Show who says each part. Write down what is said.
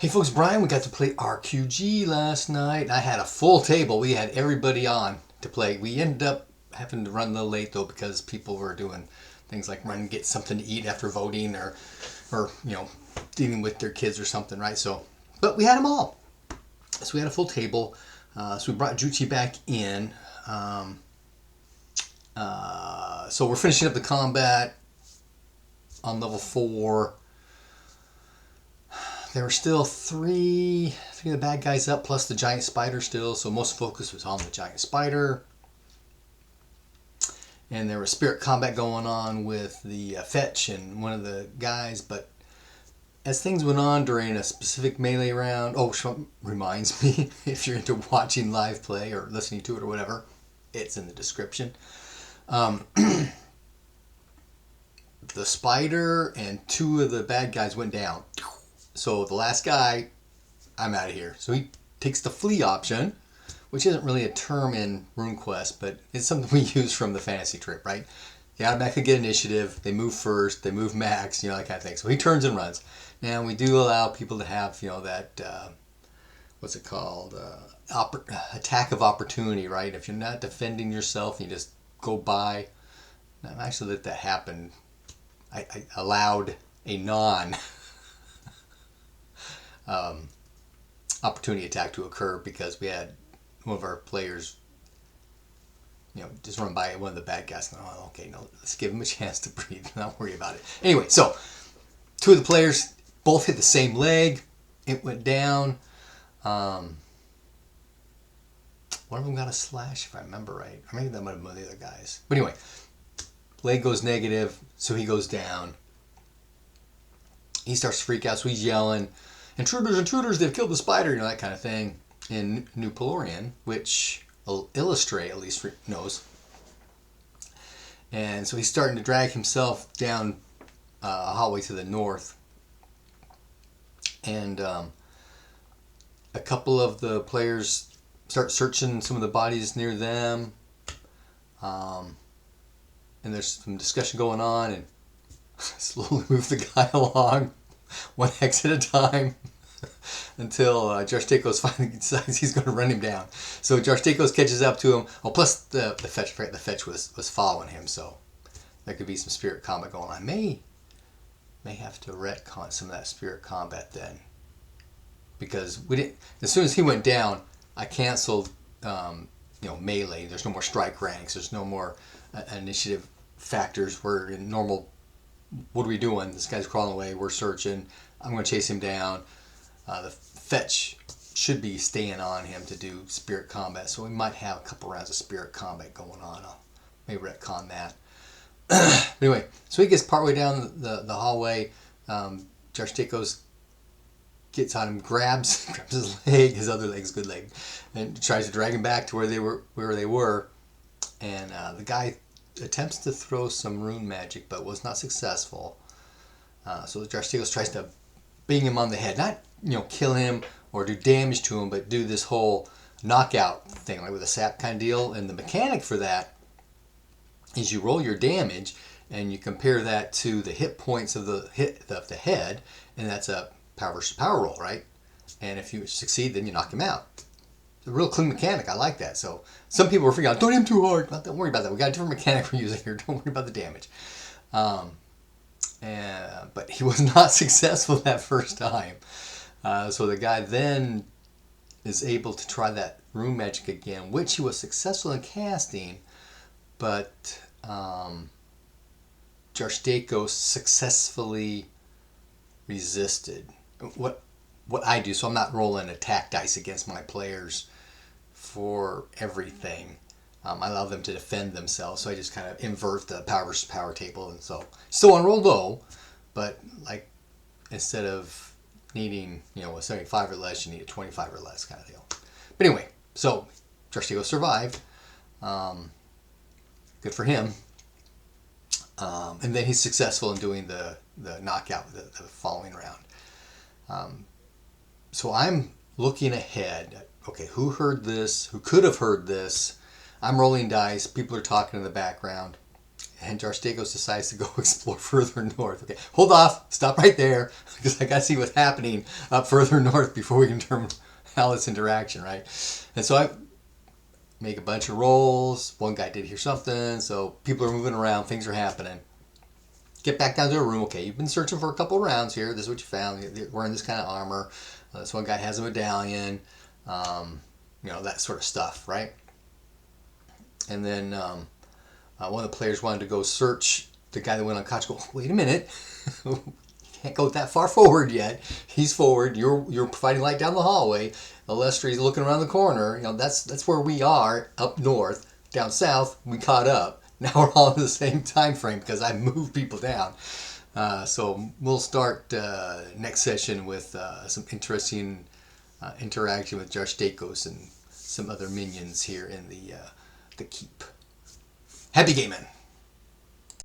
Speaker 1: Hey folks, Brian, we got to play RQG last night. I had a full table. We had everybody on to play. We ended up having to run a little late though because people were doing things like run and get something to eat after voting or dealing with their kids or something, right? So, but we had them all. So we had a full table. So we brought Juchi back in. So we're finishing up the combat on level 4. There were still three of the bad guys up, plus the giant spider still. So most focus was on the giant spider. And there was spirit combat going on with the fetch and one of the guys. But as things went on during a specific melee round, which reminds me, if you're into watching live play or listening to it or whatever, it's in the description. The spider and 2 of the bad guys went down. So the last guy, I'm out of here. So he takes the flee option, which isn't really a term in Runequest, but it's something we use from the fantasy trip, right? They automatically get initiative, they move first, they move max, that kind of thing. So he turns and runs. Now we do allow people to have, that, what's it called? Attack of opportunity, right? If you're not defending yourself, you just go by. Now, I actually let that happen. I allowed a opportunity attack to occur because we had one of our players, just run by one of the bad guys. Oh, okay, no, let's give him a chance to breathe. Not worry about it. Anyway, so 2 of the players both hit the same leg. It went down. One of them got a slash, if I remember right. Or maybe that might have been one of the other guys. But anyway, leg goes negative, so he goes down. He starts to freak out, so he's yelling, intruders, they've killed the spider, that kind of thing, in New Pelorian, which Illustrate at least knows. And so he's starting to drag himself down a hallway to the north. And a couple of the players start searching some of the bodies near them. And there's some discussion going on, and slowly move the guy along, 1 hex at a time, until Jarstakos finally decides he's going to run him down. So Jarstakos catches up to him. Plus the fetch was following him, so there could be some spirit combat going on. I may have to retcon some of that spirit combat then, because we didn't. As soon as he went down, I canceled melee. There's no more strike ranks. There's no more initiative factors. We're in normal. What are we doing? This guy's crawling away. We're searching. I'm going to chase him down. The fetch should be staying on him to do spirit combat, so we might have a couple rounds of spirit combat going on. I'll maybe retcon that. Anyway, so he gets partway down the hallway. Jarstakos gets on him, grabs his leg, his other leg's good leg, and tries to drag him back to where they were. And the guy attempts to throw some rune magic, but was not successful. So Jarstakos tries to bang him on the head, not kill him or do damage to him, but do this whole knockout thing, like with a sap kind of deal. And the mechanic for that is you roll your damage and you compare that to the hit points of the head, and that's a power versus power roll, right? And if you succeed, then you knock him out. It's a real clean mechanic. I like that. So some people were freaking out, don't aim too hard. Don't worry about that. We got a different mechanic we're using here. Don't worry about the damage. But he was not successful that first time. So the guy then is able to try that rune magic again, which he was successful in casting, but Jarstakos successfully resisted. What I do, so I'm not rolling attack dice against my players for everything. I allow them to defend themselves, so I just kind of invert the power versus power table, and so still on roll low, but like instead of needing a 75 or less, you need a 25 or less kind of deal. But anyway, so Jarstakos survived. Good for him. And then he's successful in doing the knockout the following round. So I'm looking ahead. Okay, who heard this? Who could have heard this? I'm rolling dice. People are talking in the background. And Jarstakos decides to go explore further north. Okay, hold off. Stop right there. Because I got to see what's happening up further north before we can determine how this interaction, right? And so I make a bunch of rolls. One guy did hear something. So people are moving around. Things are happening. Get back down to a room. Okay, you've been searching for a couple rounds here. This is what you found. You're wearing this kind of armor. This one guy has a medallion. That sort of stuff, right? And then one of the players wanted to go search the guy that went unconscious. Go, wait a minute. Can't go that far forward yet. He's forward. You're providing light down the hallway. Alestри's looking around the corner. That's where we are up north. Down south, we caught up. Now we're all in the same time frame because I moved people down. So we'll start next session with some interesting interaction with Jarstakos and some other minions here in the keep. Happy gaming!